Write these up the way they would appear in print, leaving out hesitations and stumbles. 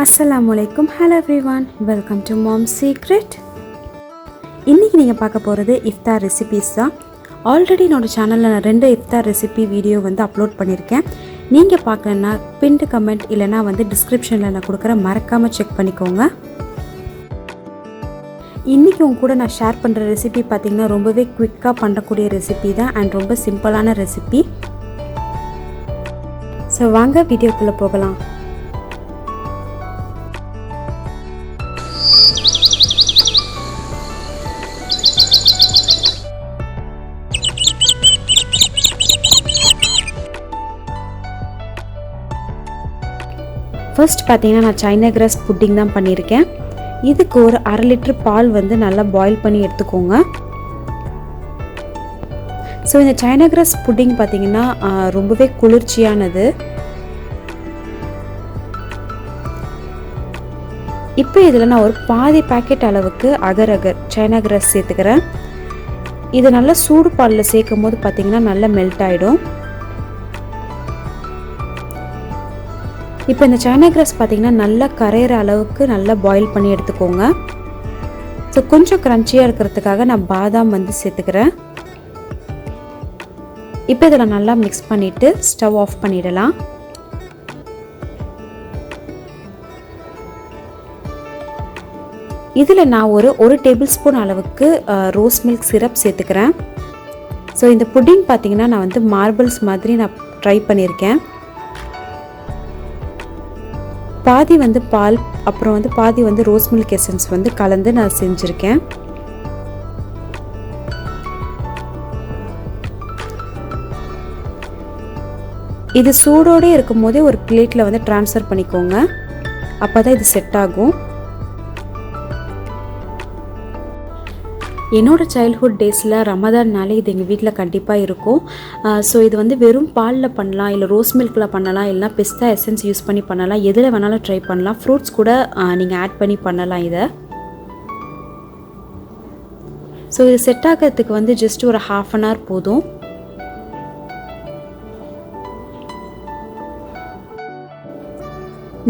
Assalamualaikum. Hello everyone. Welcome to Mom's Secret. இன்னைக்கு நீங்க பார்க்க போறது இஃப்தார் ரெசிபீஸ் தான். ஆல்ரெடி என்னோட சேனல்ல நான் 2 இஃப்தார் ரெசிபி வீடியோ அப்லோட் பண்ணிருக்கேன். நீங்க பார்க்கலனா பின்ட் கமெண்ட் இல்லனா டிஸ்கிரிப்ஷன்ல நான் கொடுக்கற மறக்காம செக் பண்ணிக்கோங்க. இன்னைக்கு உங்க கூட நான் ஷேர் பண்ற ரெசிபி பாத்தீங்கன்னா ரொம்பவே குயிக்கா பண்ணக்கூடிய ரெசிபி தான் and ரொம்ப சிம்பிளான ரெசிபி. சோ வாங்க வீடியோக்குள்ள போகலாம். ஃபர்ஸ்ட் பாத்தீங்கன்னா நான் சைனா கிராஸ் புட்டிங் தான் பண்ணியிருக்கேன். இதுக்கு ஒரு 1/2 லிட்டர் பால் நல்லா பாயில் பண்ணி எடுத்துக்கோங்க. ஸோ இந்த சைனா கிராஸ் புட்டிங் பார்த்தீங்கன்னா ரொம்பவே குளிர்ச்சியானது. இப்போ இதில் நான் ஒரு பாதி பேக்கெட் அளவுக்கு அகர் சைனா கிராஸ் சேர்த்துக்கிறேன். இது நல்லா சூடு பாலில் சேர்க்கும் போது பார்த்தீங்கன்னா நல்லா மெல்ட் ஆகிடும். இப்போ இந்த சைனா கிராஸ் பார்த்தீங்கன்னா நல்லா கரையிற அளவுக்கு நல்லா பாயில் பண்ணி எடுத்துக்கோங்க. ஸோ கொஞ்சம் கிரன்ச்சியாக இருக்கிறதுக்காக நான் பாதாம் சேர்த்துக்கிறேன். இப்போ இதில் நல்லா மிக்ஸ் பண்ணிவிட்டு ஸ்டவ் ஆஃப் பண்ணிடலாம். இதில் நான் ஒரு டேபிள் ஸ்பூன் அளவுக்கு ரோஸ் மில்க் சிரப் சேர்த்துக்கிறேன். ஸோ இந்த புட்டிங் பார்த்தீங்கன்னா நான் மார்பிள்ஸ் மாதிரி நான் ட்ரை பண்ணியிருக்கேன். பாதி பால் அப்புறம் பாதி ரோஸ் மில்க் எசன்ஸ் கலந்து நான் செஞ்சுருக்கேன். இது சூடோடு இருக்கும் போதே ஒரு பிளேட்டில் ட்ரான்ஸ்ஃபர் பண்ணிக்கோங்க. அப்போ தான் இது செட் ஆகும். என்னோட சைல்ட்ஹுட் டேஸில் ரமதான்னாலே இது எங்கள் வீட்டில் கண்டிப்பாக இருக்கும். ஸோ இது வெறும் பாலில் பண்ணலாம், இல்லை ரோஸ் மில்கில் பண்ணலாம், இல்லைனா பிஸ்தா எசன்ஸ் யூஸ் பண்ணி பண்ணலாம், எதில் வேணாலும் ட்ரை பண்ணலாம். ஃப்ரூட்ஸ் கூட நீங்கள் ஆட் பண்ணி பண்ணலாம் இதை. ஸோ இது செட் ஆகிறதுக்கு ஜஸ்ட் ஒரு 1/2 அன் ஹவர் போதும்.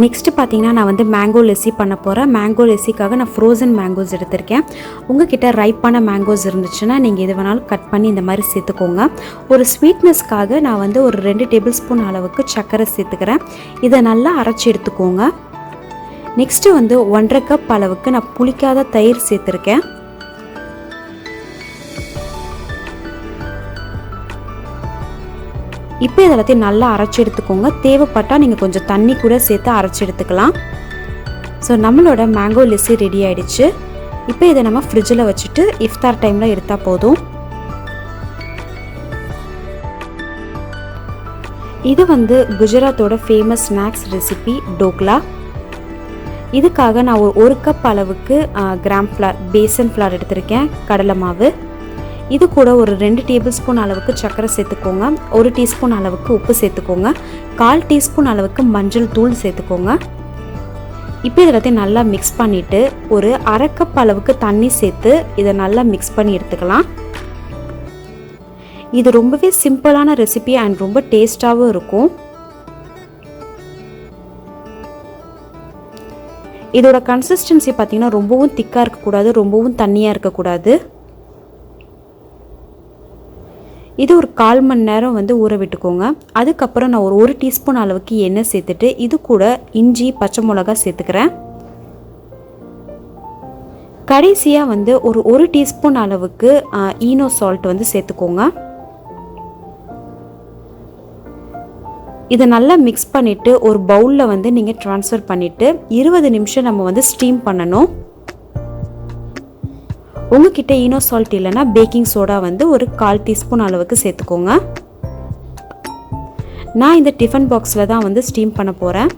நெக்ஸ்ட்டு பார்த்தீங்கன்னா நான் மேங்கோ லெஸ்ஸி பண்ண போகிறேன். மேங்கோ லெஸ்ஸிக்காக நான் ஃப்ரோசன் மேங்கோஸ் எடுத்திருக்கேன். உங்ககிட்ட ரைப்பான மேங்கோஸ் இருந்துச்சுன்னா நீங்கள் எது வேணாலும் கட் பண்ணி இந்த மாதிரி சேர்த்துக்கோங்க. ஒரு ஸ்வீட்னஸ்க்காக நான் ஒரு 2 டேபிள் ஸ்பூன் அளவுக்கு சர்க்கரை சேர்த்துக்கிறேன். இதை நல்லா அரைச்சி எடுத்துக்கோங்க. நெக்ஸ்ட்டு 1.5 கப் அளவுக்கு நான் புளிக்காத தயிர் சேர்த்துருக்கேன். இப்போ இதெல்லாத்தையும் நல்லா அரைச்சி எடுத்துக்கோங்க. தேவைப்பட்டால் நீங்கள் கொஞ்சம் தண்ணி கூட சேர்த்து அரைச்சி எடுத்துக்கலாம். ஸோ நம்மளோட மேங்கோ லெஸ்ஸி ரெடி ஆகிடுச்சு. இப்போ இதை நம்ம ஃப்ரிட்ஜில் வச்சுட்டு இஃப்தார் டைமில் எடுத்தால் போதும். இது குஜராத்தோட ஃபேமஸ் ஸ்நாக்ஸ் ரெசிபி டோக்லா. இதுக்காக நான் ஒரு கப் அளவுக்கு கிராம் ஃப்ளார் பேசன் ஃப்ளார் எடுத்திருக்கேன், கடலை மாவு. இது கூட ஒரு 2 டேபிள் ஸ்பூன் அளவுக்கு சர்க்கரை சேர்த்துக்கோங்க. 1 டீஸ்பூன் அளவுக்கு உப்பு சேர்த்துக்கோங்க. 1/4 டீஸ்பூன் அளவுக்கு மஞ்சள் தூள் சேர்த்துக்கோங்க. இப்போ இதெல்லாத்தையும் நல்லா மிக்ஸ் பண்ணிவிட்டு ஒரு 1/2 கப் அளவுக்கு தண்ணி சேர்த்து இதை நல்லா மிக்ஸ் பண்ணி எடுத்துக்கலாம். இது ரொம்பவே சிம்பிளான ரெசிபி அண்ட் ரொம்ப டேஸ்டாகவும் இருக்கும். இதோட கன்சிஸ்டன்சி பார்த்தீங்கன்னா ரொம்பவும் திக்காக இருக்கக்கூடாது, ரொம்பவும் தண்ணியாக இருக்கக்கூடாது. இது ஒரு 1/4 மணி நேரம் ஊற விட்டுக்கோங்க. அதுக்கப்புறம் நான் ஒரு டீஸ்பூன் அளவுக்கு எண்ணெய் சேர்த்துட்டு இது கூட இஞ்சி பச்சை மிளகா சேர்த்துக்கிறேன். கடைசியாக ஒரு டீஸ்பூன் அளவுக்கு ஈனோ சால்ட் சேர்த்துக்கோங்க. இதை நல்லா மிக்ஸ் பண்ணிவிட்டு ஒரு பவுலில் நீங்கள் ட்ரான்ஸ்ஃபர் பண்ணிவிட்டு 20 நிமிஷம் நம்ம ஸ்டீம் பண்ணணும். உங்ககிட்ட ஈனோ சால்ட் இல்லைன்னா பேக்கிங் சோடா ஒரு 1/4 டீஸ்பூன் அளவுக்கு சேர்த்துக்கோங்க. நான் இந்த டிஃபன் பாக்ஸில் தான் ஸ்டீம் பண்ண போகிறேன்.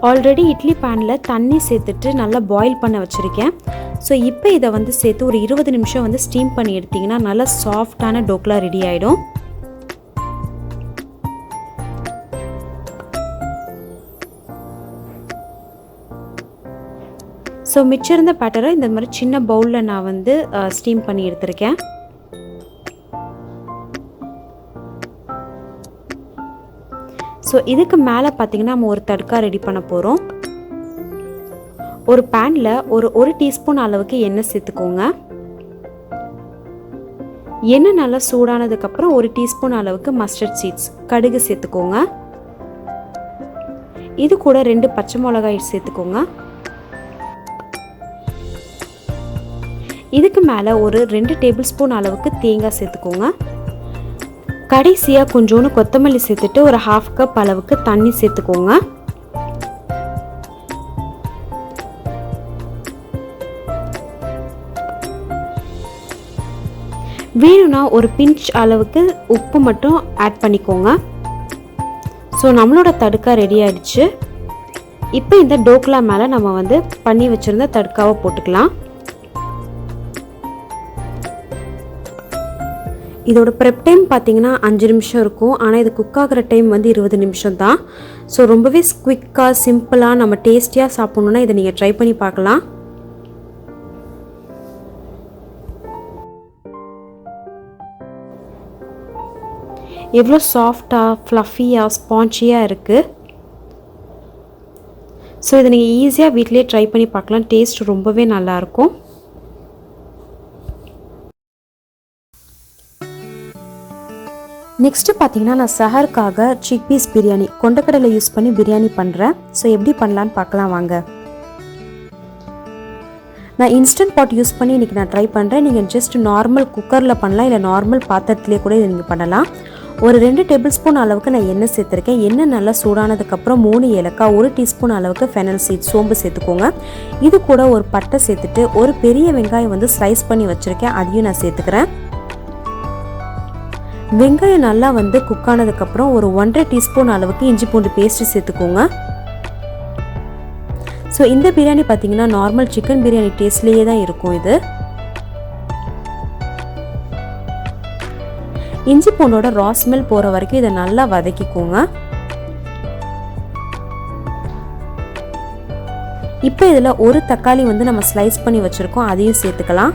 ஆல்ரெடி இட்லி பேனில் தண்ணி சேர்த்துட்டு நல்லா பாயில் பண்ண வச்சுருக்கேன். ஸோ இப்போ இதை சேர்த்து ஒரு 20 நிமிஷம் ஸ்டீம் பண்ணி எடுத்திங்கன்னா நல்லா சாஃப்டான டோக்லா ரெடி ஆகிடும். ஸோ மிச்சம் இருந்த பேட்டரை இந்த மாதிரி சின்ன பவுலில் நான் ஸ்டீம் பண்ணி எடுத்திருக்கேன். ஸோ இதுக்கு மேலே பார்த்திங்கன்னா நம்ம ஒரு தட்கா ரெடி பண்ண போகிறோம். ஒரு பேனில் ஒரு டீஸ்பூன் அளவுக்கு எண்ணெய் சேர்த்துக்கோங்க. எண்ணெய் நல்லா சூடானதுக்கப்புறம் 1 டீஸ்பூன் அளவுக்கு மஸ்டர்ட் சீட்ஸ் கடுகு சேர்த்துக்கோங்க. இது கூட 2 பச்சை மிளகாய் சேர்த்துக்கோங்க. இதுக்கு மேலே ஒரு 2 டேபிள் ஸ்பூன் அளவுக்கு தேங்காய் சேர்த்துக்கோங்க. கடைசியாக கொஞ்சோண்டு கொத்தமல்லி சேர்த்துட்டு ஒரு 1/2 கப் அளவுக்கு தண்ணி சேர்த்துக்கோங்க. வேணும்னா ஒரு பிஞ்ச் அளவுக்கு உப்பு மட்டும் ஆட் பண்ணிக்கோங்க. ஸோ நம்மளோட தடுக்கா ரெடி ஆயிடுச்சு. இப்போ இந்த டோக்லா மேலே நம்ம வந்து பண்ணி வச்சுருந்த தடுக்காவை போட்டுக்கலாம். இதோட ப்ரெப் டைம் பார்த்தீங்கன்னா 5 நிமிஷம் இருக்கும். ஆனால் இது குக் ஆகிற டைம் வந்து 20 நிமிஷம் தான். ஸோ ரொம்பவே குவிக்காக சிம்பிளாக நம்ம டேஸ்டியாக சாப்பிட்ணுன்னா இதை நீங்கள் ட்ரை பண்ணி பார்க்கலாம். எவ்வளோ சாஃப்டாக ஃப்ளஃபியாக ஸ்பான்ச்சியாக இருக்குது. ஸோ இதை நீங்கள் ஈஸியாக வீட்டிலே ட்ரை பண்ணி பார்க்கலாம். டேஸ்ட் ரொம்பவே நல்லாயிருக்கும். நெக்ஸ்ட்டு பார்த்தீங்கன்னா நான் சஹருக்காக சிக்பீஸ் பிரியாணி கொண்டக்கடலை யூஸ் பண்ணி பிரியாணி பண்ணுறேன். ஸோ எப்படி பண்ணலான்னு பார்க்கலாம் வாங்க. நான் இன்ஸ்டன்ட் பாட் யூஸ் பண்ணி இன்றைக்கி நான் ட்ரை பண்ணுறேன். நீங்கள் ஜஸ்ட் நார்மல் குக்கரில் பண்ணலாம், இல்லை நார்மல் பாத்திரத்துலேயே கூட இதை நீங்கள் பண்ணலாம். ஒரு 2 டேபிள் ஸ்பூன் அளவுக்கு நான் எண்ணெய் சேர்த்துருக்கேன். எண்ணெய் நல்லா சூடானதுக்கப்புறம் 3 ஏலக்காய், 1 டீஸ்பூன் அளவுக்கு ஃபெனல் சீட் சோம்பு சேர்த்துக்கோங்க. இது கூட ஒரு பட்டை சேர்த்துட்டு ஒரு பெரிய வெங்காயம் வந்து ஸ்லைஸ் பண்ணி வச்சுருக்கேன், அதையும் நான் சேர்த்துக்கிறேன். வெங்காயம் நல்லா வந்து குக் ஆனதுக்கப்புறம் ஒரு 1.5 டீஸ்பூன் அளவுக்கு இஞ்சி பூண்டு பேஸ்ட்டு சேர்த்துக்கோங்க. ஸோ இந்த பிரியாணி பார்த்தீங்கன்னா நார்மல் சிக்கன் பிரியாணி டேஸ்ட்லேயே தான் இருக்கும். இது இஞ்சி பூண்டோட ரா ஸ்மெல் போகிற வரைக்கும் இதை நல்லா வதக்கிக்கோங்க. இப்போ இதில் ஒரு தக்காளி வந்து நம்ம ஸ்லைஸ் பண்ணி வச்சுருக்கோம், அதையும் சேர்த்துக்கலாம்.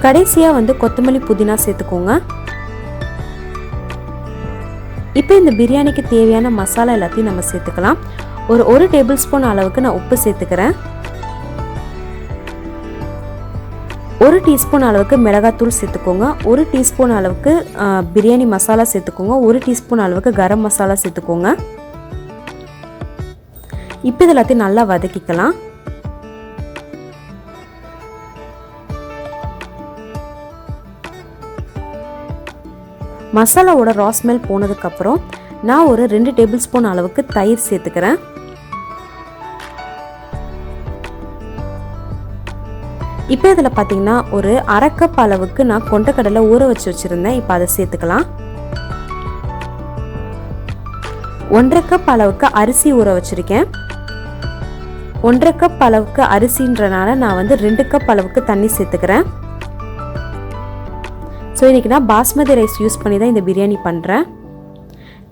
கடைசியாக வந்து கொத்தமல்லி புதினா சேர்த்துக்கோங்க. இப்போ இந்த பிரியாணிக்கு தேவையான மசாலா எல்லாத்தையும் நம்ம சேர்த்துக்கலாம். ஒரு டேபிள் ஸ்பூன் அளவுக்கு நான் உப்பு சேர்த்துக்கிறேன். 1 டீஸ்பூன் அளவுக்கு மிளகாத்தூள் சேர்த்துக்கோங்க. 1 டீஸ்பூன் அளவுக்கு பிரியாணி மசாலா சேர்த்துக்கோங்க. 1 டீஸ்பூன் அளவுக்கு கரம் மசாலா சேர்த்துக்கோங்க. இப்போ இது எல்லாத்தையும் நல்லா வதக்கிக்கலாம். மசாலாவோட ரா ஸ்மெல் போனதுக்கப்புறம் நான் ஒரு 2 டேபிள் ஸ்பூன் அளவுக்கு தயிர் சேர்த்துக்கிறேன். இப்போ இதில் பார்த்தீங்கன்னா ஒரு 1/2 கப் அளவுக்கு நான் கொண்டக்கடலை ஊற வச்சுருந்தேன். இப்போ அதை சேர்த்துக்கலாம். 1/2 கப் அளவுக்கு அரிசி ஊற வச்சுருக்கேன். 1/2 கப் அளவுக்கு அரிசின்றனால நான் வந்து 2 கப் அளவுக்கு தண்ணி சேர்த்துக்கிறேன். ஸோ இன்றைக்கி நான் பாஸ்மதி ரைஸ் யூஸ் பண்ணி தான் இந்த பிரியாணி பண்ணுறேன்.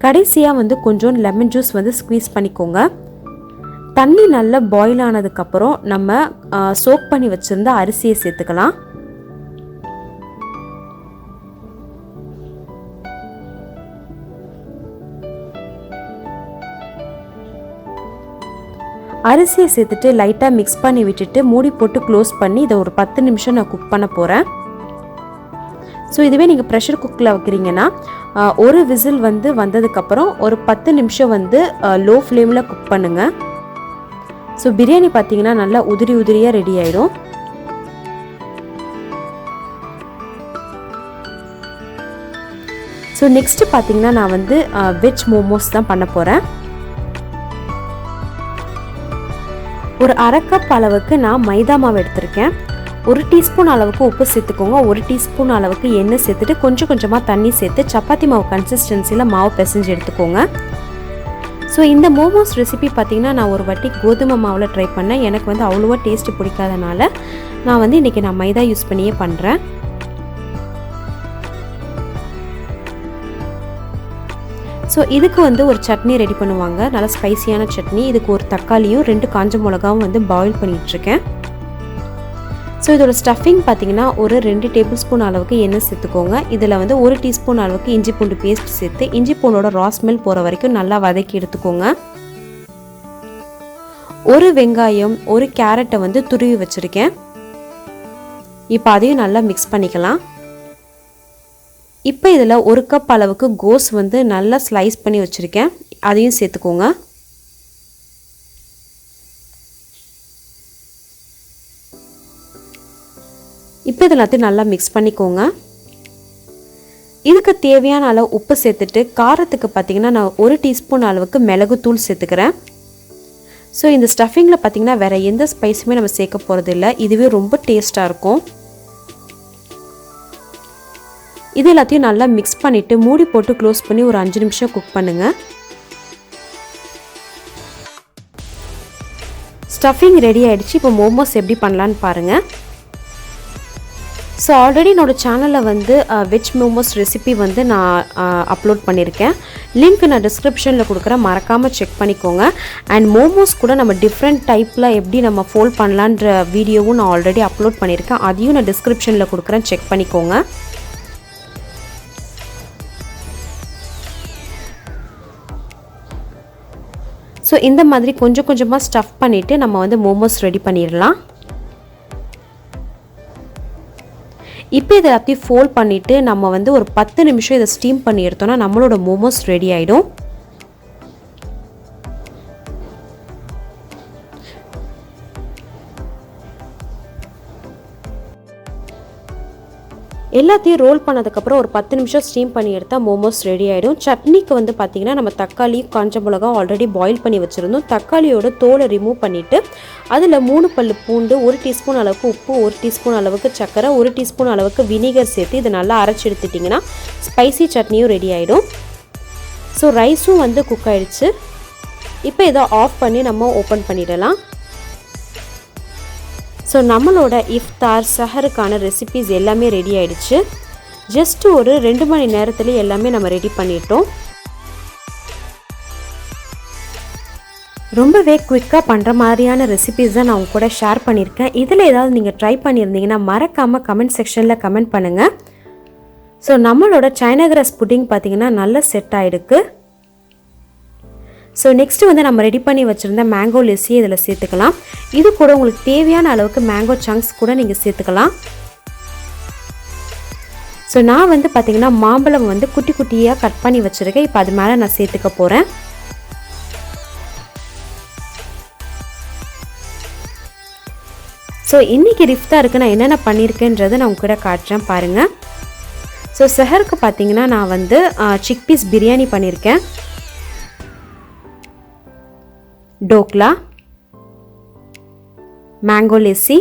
கடைசியாக வந்து கொஞ்சம் லெமன் ஜூஸ் வந்து ஸ்க்வீஸ் பண்ணிக்கோங்க. தண்ணி நல்லா பாயில் ஆனதுக்கப்புறம் நம்ம சோக் பண்ணி வச்சுருந்த அரிசியை சேர்த்துக்கலாம். அரிசியை சேர்த்துட்டு லைட்டாக மிக்ஸ் பண்ணி விட்டுட்டு மூடி போட்டு க்ளோஸ் பண்ணி இதை ஒரு 10 நிமிஷம் நான் குக் பண்ண போகிறேன். ஸோ இதுவே நீங்கள் ப்ரெஷர் குக்கில் வைக்கிறீங்கன்னா ஒரு விசில் வந்து வந்ததுக்கப்புறம் ஒரு 10 நிமிஷம் வந்து லோ ஃப்ளேமில் குக் பண்ணுங்கள். ஸோ பிரியாணி பார்த்தீங்கன்னா நல்லா உதிரியாக ரெடி ஆகிடும். ஸோ நெக்ஸ்ட்டு பார்த்தீங்கன்னா நான் வந்து வெஜ் மோமோஸ் தான் பண்ண போகிறேன். ஒரு 1/2 கப் அளவுக்கு நான் மைதா மாவு எடுத்திருக்கேன். 1 டீஸ்பூன் அளவுக்கு உப்பு சேர்த்துக்கோங்க. 1 டீஸ்பூன் அளவுக்கு எண்ணெய் சேர்த்துட்டு கொஞ்சம் கொஞ்சமாக தண்ணி சேர்த்து சப்பாத்தி மாவு கன்சிஸ்டன்சியில் மாவு பிசைஞ்சு எடுத்துக்கோங்க. ஸோ இந்த மோமோஸ் ரெசிபி பார்த்திங்கன்னா நான் ஒரு வாட்டி கோதுமை மாவில் ட்ரை பண்ணேன். எனக்கு வந்து அவ்வளோவா டேஸ்ட்டு பிடிக்காதனால நான் வந்து இன்றைக்கி நான் மைதா யூஸ் பண்ணியே பண்ணுறேன். ஸோ இதுக்கு வந்து ஒரு சட்னி ரெடி பண்ணுவாங்க, நல்லா ஸ்பைசியான சட்னி. இதுக்கு ஒரு தக்காளியும் 2 காஞ்ச மிளகாவும் வந்து பாயில் பண்ணிகிட்ருக்கேன். ஸோ இதோட ஸ்டஃபிங் பார்த்தீங்கன்னா ஒரு 2 டேபிள் ஸ்பூன் அளவுக்கு எண்ணெய் சேர்த்துக்கோங்க. இதில் வந்து 1 டீஸ்பூன் அளவுக்கு இஞ்சி பூண்டு பேஸ்ட் சேர்த்து இஞ்சி பூண்டோட ரா ஸ்மெல் போகிற வரைக்கும் நல்லா வதக்கி எடுத்துக்கோங்க. ஒரு வெங்காயம், ஒரு கேரட்டை வந்து துருவி வச்சுருக்கேன். இப்போ அதையும் நல்லா மிக்ஸ் பண்ணிக்கலாம். இப்போ இதில் 1 கப் அளவுக்கு கோஸ் வந்து நல்லா ஸ்லைஸ் பண்ணி வச்சுருக்கேன். அதையும் சேர்த்துக்கோங்க. இப்போ இதெல்லாத்தையும் நல்லா மிக்ஸ் பண்ணிக்கோங்க. இதுக்கு தேவையான அளவு உப்பு சேர்த்துட்டு காரத்துக்கு பார்த்தீங்கன்னா நான் 1 டீஸ்பூன் அளவுக்கு மிளகுத்தூள் சேர்த்துக்கிறேன். ஸோ இந்த ஸ்டஃபிங்கில் பார்த்தீங்கன்னா வேறு எந்த ஸ்பைஸுமே நம்ம சேர்க்க போகிறது இல்லை. இதுவே ரொம்ப டேஸ்ட்டாக இருக்கும். இது எல்லாத்தையும் நல்லா மிக்ஸ் பண்ணிவிட்டு மூடி போட்டு க்ளோஸ் பண்ணி ஒரு 5 நிமிஷம் குக் பண்ணுங்கள். ஸ்டஃபிங் ரெடி ஆகிடுச்சு. இப்போ மோமோஸ் எப்படி பண்ணலான்னு பாருங்கள். ஸோ ஆல்ரெடி என்னோடய சேனலில் வந்து வெஜ் மோமோஸ் ரெசிபி வந்து நான் அப்லோட் பண்ணியிருக்கேன். லிங்க் நான் டிஸ்கிரிப்ஷனில் கொடுக்குறேன், மறக்காமல் செக் பண்ணிக்கோங்க. அண்ட் மோமோஸ் கூட நம்ம டிஃப்ரெண்ட் டைப்பில் எப்படி நம்ம ஃபோல்ட் பண்ணலான்ற வீடியோவும் நான் ஆல்ரெடி அப்லோட் பண்ணியிருக்கேன். அதையும் நான் டிஸ்கிரிப்ஷனில் கொடுக்குறேன், செக் பண்ணிக்கோங்க. ஸோ இந்த மாதிரி கொஞ்சம் கொஞ்சமாக ஸ்டஃப் பண்ணிவிட்டு நம்ம வந்து மோமோஸ் ரெடி பண்ணிடலாம். இப்போ இதை எல்லாத்தையும் ஃபோல்ட் பண்ணிவிட்டு நம்ம வந்து ஒரு 10 நிமிஷம் இதை ஸ்டீம் பண்ணி எடுத்தோம்னா நம்மளோட மோமோஸ் ரெடி ஆகிடும். எல்லாத்தையும் ரோல் பண்ணதுக்கப்புறம் ஒரு 10 நிமிஷம் ஸ்டீம் பண்ணி எடுத்தால் மோமோஸ் ரெடி ஆகிடும். சட்னிக்கு வந்து பார்த்திங்கன்னா நம்ம தக்காளி, காஞ்ச மிளகா ஆல்ரெடி பாயில் பண்ணி வச்சுருந்தோம். தக்காளியோட தோலை ரிமூவ் பண்ணிவிட்டு அதில் 3 பல்லு பூண்டு, 1 டீஸ்பூன் அளவுக்கு உப்பு, 1 டீஸ்பூன் அளவுக்கு சர்க்கரை, 1 டீஸ்பூன் அளவுக்கு வினிகர் சேர்த்து இதை நல்லா அரைச்சி எடுத்துட்டிங்கன்னா ஸ்பைசி சட்னியும் ரெடி ஆகிடும். ஸோ ரைஸும் வந்து குக் ஆகிடுச்சு. இப்போ இதை ஆஃப் பண்ணி நம்ம ஓப்பன் பண்ணிடலாம். ஸோ நம்மளோட இஃப்தார் சஹருக்கான ரெசிபீஸ் எல்லாமே ரெடி ஆகிடுச்சு. ஜஸ்ட்டு ஒரு 2 மணி நேரத்தில் எல்லாமே நம்ம ரெடி பண்ணிட்டோம். ரொம்பவே குயிக்காக பண்ணுற மாதிரியான ரெசிபீஸ் தான் நான் உங்க கூட ஷேர் பண்ணியிருக்கேன். இதில் ஏதாவது நீங்கள் ட்ரை பண்ணியிருந்தீங்கன்னா மறக்காமல் கமெண்ட் செக்ஷனில் கமெண்ட் பண்ணுங்கள். ஸோ நம்மளோட சைனா கிராஸ் புட்டிங் பார்த்திங்கன்னா நல்ல செட் ஆகிடுக்கு. ஸோ நெக்ஸ்ட்டு வந்து நம்ம ரெடி பண்ணி வச்சுருந்த மேங்கோ லெஸ்ஸியை இதில் சேர்த்துக்கலாம். இது கூட உங்களுக்கு தேவையான அளவுக்கு மேங்கோ சங்க்ஸ் கூட நீங்கள் சேர்த்துக்கலாம். ஸோ நான் வந்து பார்த்திங்கன்னா மாம்பழம் வந்து குட்டி குட்டியாக கட் பண்ணி வச்சுருக்கேன். இப்போ அது மேலே நான் சேர்த்துக்க போகிறேன். ஸோ இன்றைக்கி இஃப்தாருக்கு நான் என்னென்ன பண்ணியிருக்கேன்றதை நான் உங்ககிட்ட காட்டுறேன் பாருங்கள். ஸோ சஹருக்கு பார்த்திங்கன்னா நான் வந்து சிக்பீஸ் பிரியாணி பண்ணியிருக்கேன். Dhokla, mango lessee,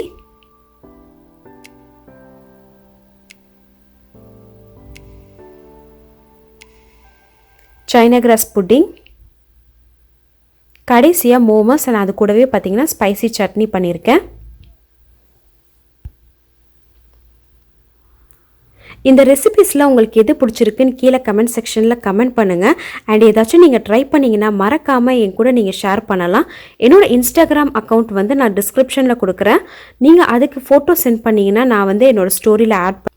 China cross pudding, கடைசியாக மோமோஸ். நான் அது கூடவே பார்த்திங்கன்னா ஸ்பைசி சட்னி பண்ணியிருக்கேன். இந்த ரெசிபீஸில் உங்களுக்கு எது பிடிச்சிருக்குன்னு கீழே கமெண்ட் செக்ஷனில் கமெண்ட் பண்ணுங்கள். அண்ட் ஏதாச்சும் நீங்கள் ட்ரை பண்ணிங்கன்னா மறக்காமல் என் கூட நீங்கள் ஷேர் பண்ணலாம். என்னோடய இன்ஸ்டாகிராம் அக்கௌண்ட் வந்து நான் டிஸ்கிரிப்ஷனில் கொடுக்குறேன். நீங்கள் அதுக்கு ஃபோட்டோ சென்ட் பண்ணிங்கன்னா நான் வந்து என்னோடய ஸ்டோரியில் ஆட் பண்ண.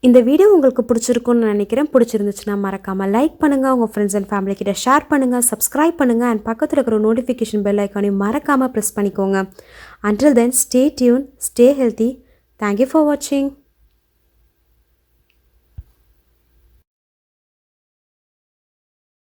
இந்த வீடியோ உங்களுக்கு பிடிச்சிருக்குன்னு நினைக்கிறேன். பிடிச்சிருந்துச்சுன்னா மறக்காமல் லைக் பண்ணுங்கள், உங்கள் ஃப்ரெண்ட்ஸ் அண்ட் ஃபேமிலி கிட்ட ஷேர் பண்ணுங்கள், சப்ஸ்கிரைப் பண்ணுங்கள். அண்ட் பக்கத்தில் இருக்கிற நோட்டிஃபிகேஷன் பெல் ஐக்கானையும் மறக்காமல் ப்ரெஸ் பண்ணிக்கோங்க. Until then, stay tuned, stay healthy. Thank you for watching.